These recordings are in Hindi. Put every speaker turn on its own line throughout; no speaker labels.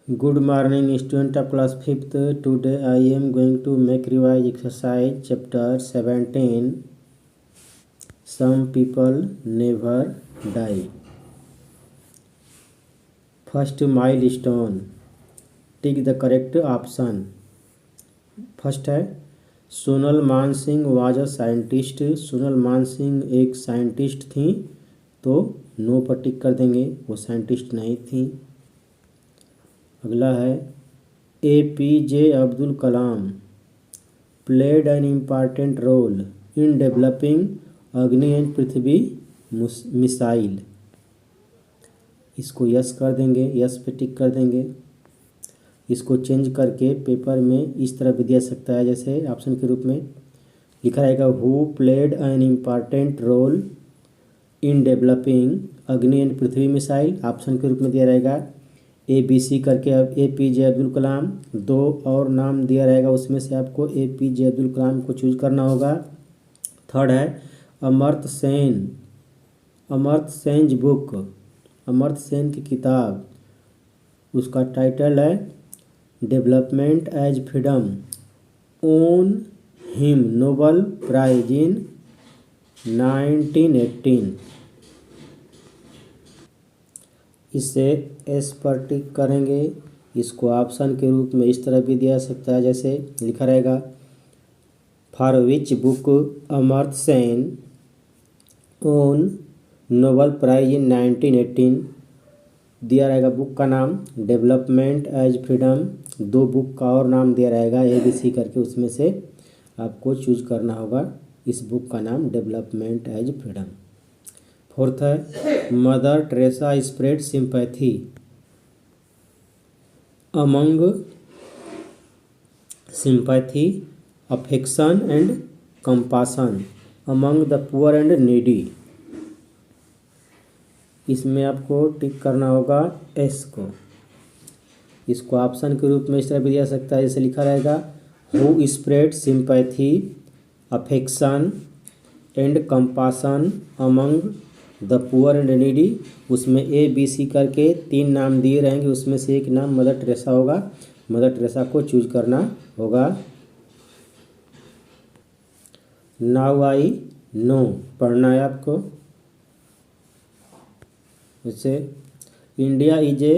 Good morning, student of class 5th. Today I am going to make revise exercise chapter 17. Some people never die. First milestone. Tick the correct option. First है सोनल मान Singh was a scientist. Sonal मान सिंह एक साइंटिस्ट थी, तो नो पर टिक कर देंगे, वो साइंटिस्ट नहीं थी। अगला है APJ Abdul Kalam played an important role in developing Agni and Prithvi missile. इसको यस कर देंगे, यस पे टिक कर देंगे। इसको चेंज करके पेपर में इस तरह भी दिया सकता है, जैसे ऑप्शन के रूप में लिखा रहेगा who played an important role in developing Agni and Prithvi missile. Option के रूप में दिया रहेगा ABC करके अब APJ अब्दुल कलाम। दो और नाम दिया रहेगा, उसमें से आपको APJ अब्दुल कलाम को चूज करना होगा। थर्ड है अमर्त्य सेन। अमर्त्य सेन बुक, अमर्त्य सेन की किताब, उसका टाइटल है development as freedom won him Nobel prize in 1918। इससे एस पर टिक करेंगे। इसको ऑप्शन के रूप में इस तरह भी दिया सकता है, जैसे लिखा रहेगा for which book Amartya Sen won Nobel prize in 1918। दिया रहेगा बुक का नाम डेवलपमेंट एज फ्रीडम। दो बुक का और नाम दिया रहेगा ABC करके, उसमें से आपको चूज करना होगा इस बुक का नाम डेवलपमेंट एज फ्रीडम। फोर्थ है Mother Teresa spread sympathy among sympathy affection and compassion among the poor and needy. इसमें आपको टिक करना होगा एस को। इसको ऑप्शन के रूप में इस तरह भी दिया सकता है, जैसे लिखा रहेगा who spread sympathy affection and compassion among the poor and needy. उसमें ABC करके तीन नाम दिए रहेंगे, उसमें से एक नाम मदर टेरेसा होगा। मदर टेरेसा को चूज करना होगा। नाउ आई नो पढ़ना है आपको। जैसे India is a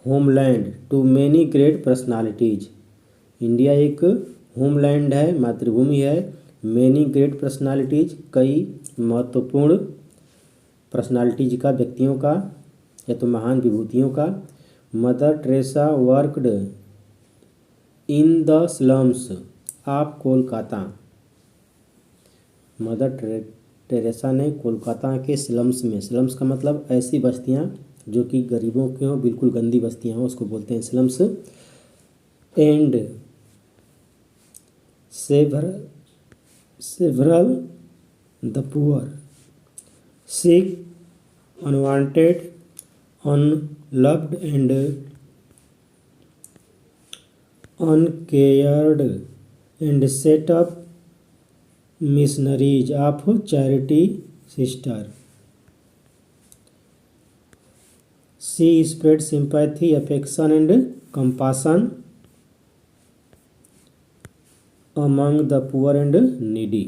homeland to many great personalities. India एक होमलैंड है, मातृभूमि है। मैनी ग्रेट पर्सनालिटीज कई महत्वपूर्ण पर्सनालिटीज का, व्यक्तियों का या तो महान विभूतियों का। Mother Teresa worked in the slums of Kolkata. Mother Teresa ने कोलकाता के स्लम्स में, स्लम्स का मतलब ऐसी बस्तियां जो कि गरीबों की हों, बिल्कुल गंदी बस्तियां हों, उसको बोलते हैं slums. And several the poor sick, unwanted, unloved and uncared and set up missionaries of charity sister. She spread sympathy, affection and compassion among the poor and needy.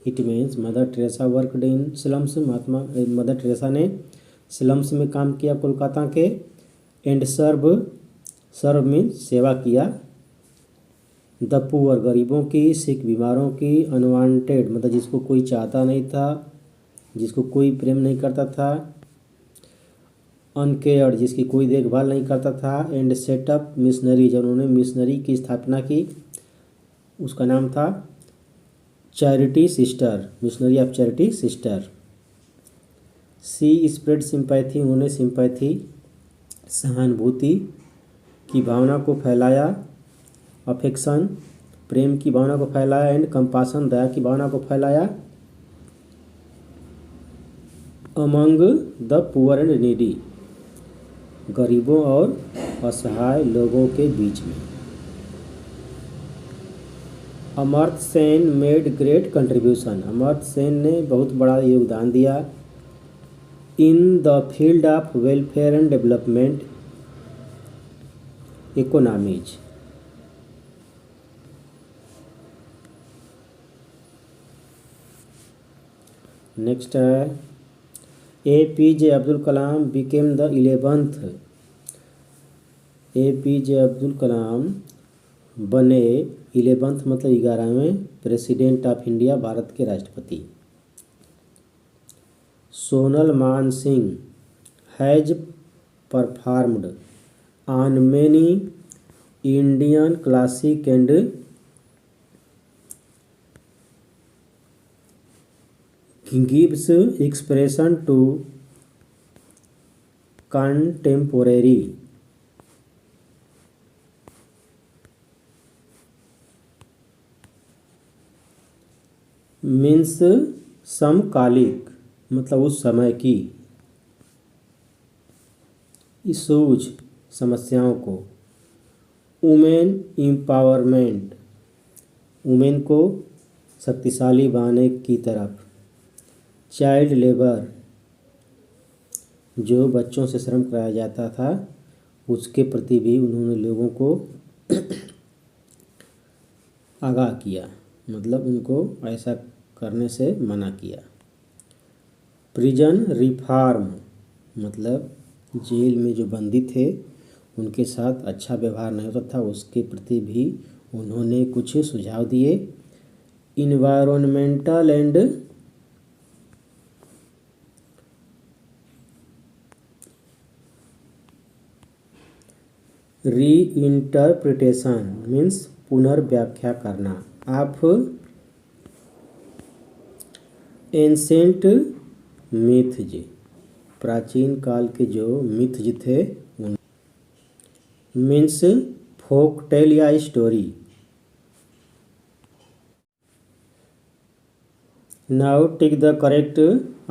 It means mother Teresa worked in slums. Mother Teresa ने स्लम्स में काम किया कोलकाता के। एंड सर्व मीन्स सेवा किया। द पुअर गरीबों की, सिक बीमारों की, अनवांटेड मतलब जिसको कोई चाहता नहीं था, जिसको कोई प्रेम नहीं करता था, अनकेयर्ड जिसकी कोई देखभाल नहीं करता था, एंड सेटअप मिशनरी जब उन्होंने मिशनरी की स्थापना की, उसका नाम था charity sister, missionary of charity sister. She spread sympathy उन्होंने सिंपैथी सहानुभूति की भावना को फैलाया, अफेक्शन प्रेम की भावना को फैलाया, एंड कंपासन दया की भावना को फैलाया among the poor and needy गरीबों और असहाय लोगों के बीच में। Amartya Sen made great contribution. Amartya Sen ने बहुत बड़ा योगदान दिया in the field of welfare and development economies. Next है APJ Abdul Kalam became the 11th। APJ Abdul Kalam बने 11th मतलब 11वें प्रेसिडेंट ऑफ इंडिया, भारत के राष्ट्रपति। Sonal Mansingh has performed on many Indian classic and gives expression to contemporary means समकालिक मतलब उस समय की इशूज समस्याओं को। वुमेन एम्पावरमेंट वुमेन को शक्तिशाली बनाने की तरफ। चाइल्ड लेबर जो बच्चों से श्रम कराया जाता था उसके प्रति भी उन्होंने लोगों को आगाह किया, मतलब उनको ऐसा करने से मना किया। प्रिजन रिफॉर्म मतलब जेल में जो बंदी थे उनके साथ अच्छा व्यवहार नहीं होता था, उसके प्रति भी उन्होंने कुछ सुझाव दिए। इन्वायरमेंटल एंड रीइंटरप्रिटेशन मीन्स पुनर्व्याख्या करना ऑफ एंसेंट मिथज प्राचीन काल के जो मिथज थे उन मीन्स फोक टेल या story. Now tick the correct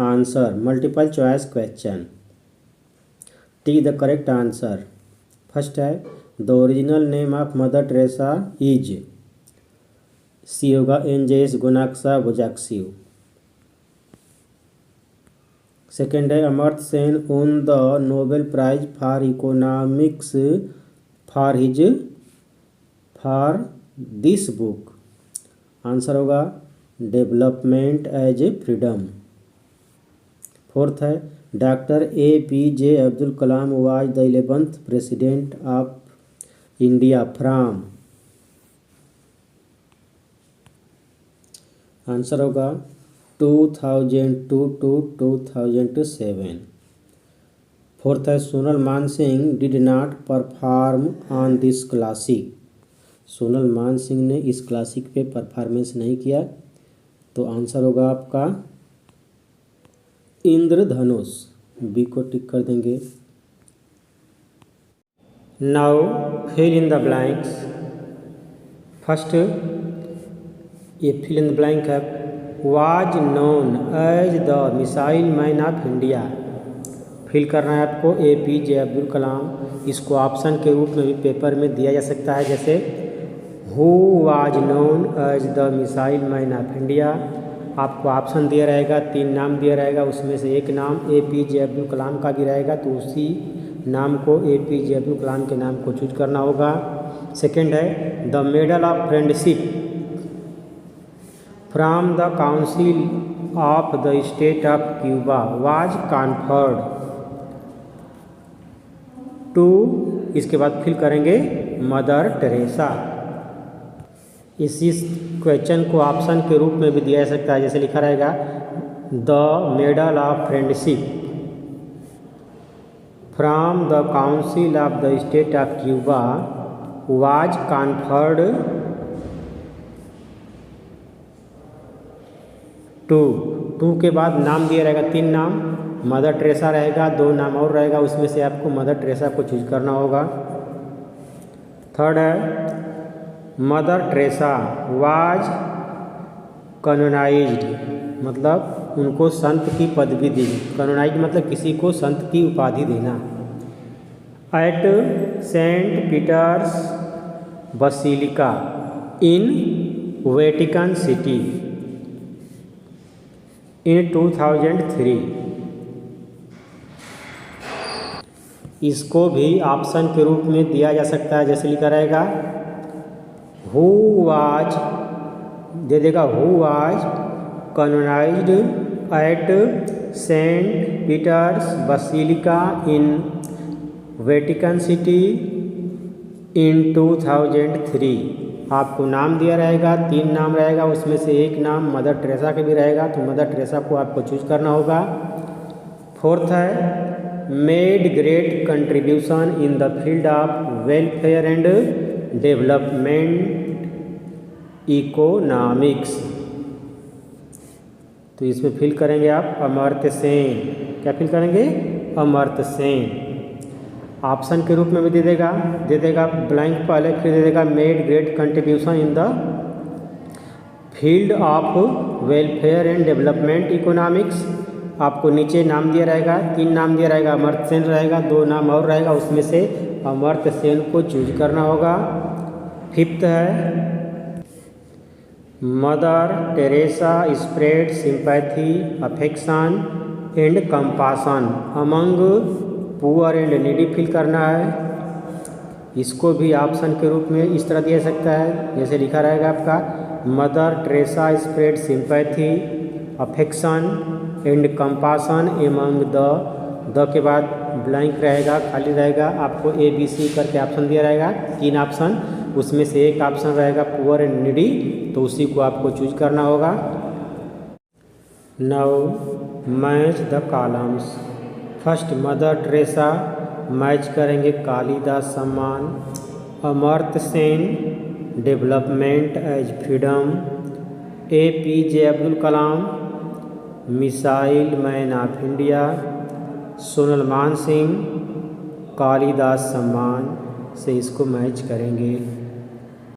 answer, multiple choice question. Tick the correct answer. First है the original name of Mother Teresa is, C होगा एनजेएस गोनाक्सा बोजाक्सियो। सेकेंड है Amartya Sen won the Nobel prize for economics for this book, answer होगा डेवलपमेंट एज फ्रीडम। फोर्थ है doctor APJ Abdul Kalam was the 11th president of India from, answer होगा 2002 to 2007। फोर्थ है सोनल मान Singh did not perform on this classic, Sonal मान सिंह ने इस क्लासिक पे परफॉर्मेंस नहीं किया, तो आंसर होगा आपका इंद्रधनुष, बी को टिक कर देंगे। Now fill in the blanks. First ये फिल इन द ब्लैंक है was known as the missile man of India, fill करना है आपको APJ अब्दुल कलाम। इसको ऑप्शन के रूप में भी पेपर में दिया जा सकता है, जैसे who was known as the missile man of India. आपको ऑप्शन दिया रहेगा, 3 नाम दिया रहेगा, उसमें से एक नाम APJ अब्दुल कलाम का भी रहेगा, तो उसी नाम को APJ अब्दुल कलाम के नाम को चूज करना होगा। सेकेंड है the medal of friendship from the council of the state of Cuba was conferred to, इसके बाद फिल करेंगे मदर टेरेसा। इसी क्वेश्चन को ऑप्शन के रूप में भी दिया जा सकता है, जैसे लिखा रहेगा the medal of friendship from the council of the state of Cuba was conferred to के बाद नाम दिया रहेगा, 3 नाम, मदर टेरेसा रहेगा, 2 नाम और रहेगा, उसमें से आपको मदर टेरेसा को चूज करना होगा। थर्ड है मदर टेरेसा वाज कैनोनाइज्ड, मतलब उनको संत की पदवी दी। कैनोनाइज्ड मतलब किसी को संत की उपाधि देना। At Saint Peter's Basilica in Vatican City in 2003। इसको भी ऑप्शन के रूप में दिया जा सकता है, जैसे लिखा रहेगा हु वाज, दे देगा who was canonized at Saint Peter's Basilica in Vatican City in 2003। आपको नाम दिया रहेगा, 3 नाम रहेगा, उसमें से एक नाम मदर टेरेसा का भी रहेगा, तो मदर टेरेसा को आपको चूज करना होगा। 4th है made great contribution in the field of welfare and development economics. तो इसमें फिल करेंगे आप अमर्त्य सेन। क्या फिल करेंगे? अमर्त्य सेन। ऑप्शन के रूप में भी दे देगा ब्लैंक पहले, फिर दे देगा made great contribution in the field of welfare and development economics. आपको नीचे नाम दिया रहेगा, 3 नाम दिया रहेगा, अमर्त्य सेन रहेगा, 2 नाम और रहेगा, उसमें से अमर्त्य सेन को चूज करना होगा। 5th है Mother Teresa spread sympathy affection and compassion among poor and needy fill करना है। इसको भी ऑप्शन के रूप में इस तरह दिया सकता है, जैसे लिखा रहेगा आपका Mother Teresa spread sympathy affection and compassion among the के बाद ब्लैंक रहेगा, खाली रहेगा, आपको ABC करके ऑप्शन दिया रहेगा, 3 ऑप्शन, उसमें से एक ऑप्शन रहेगा पुअर एंड नीडी, तो उसी को आपको चूज करना होगा। Now match the columns. First mother Teresa, match करेंगे Kalidas Samman, Amartya Sen development as freedom, APJ Abdul Kalam missile man of India, Sonal Mansingh Kalidas सम्मान से इसको मैच करेंगे।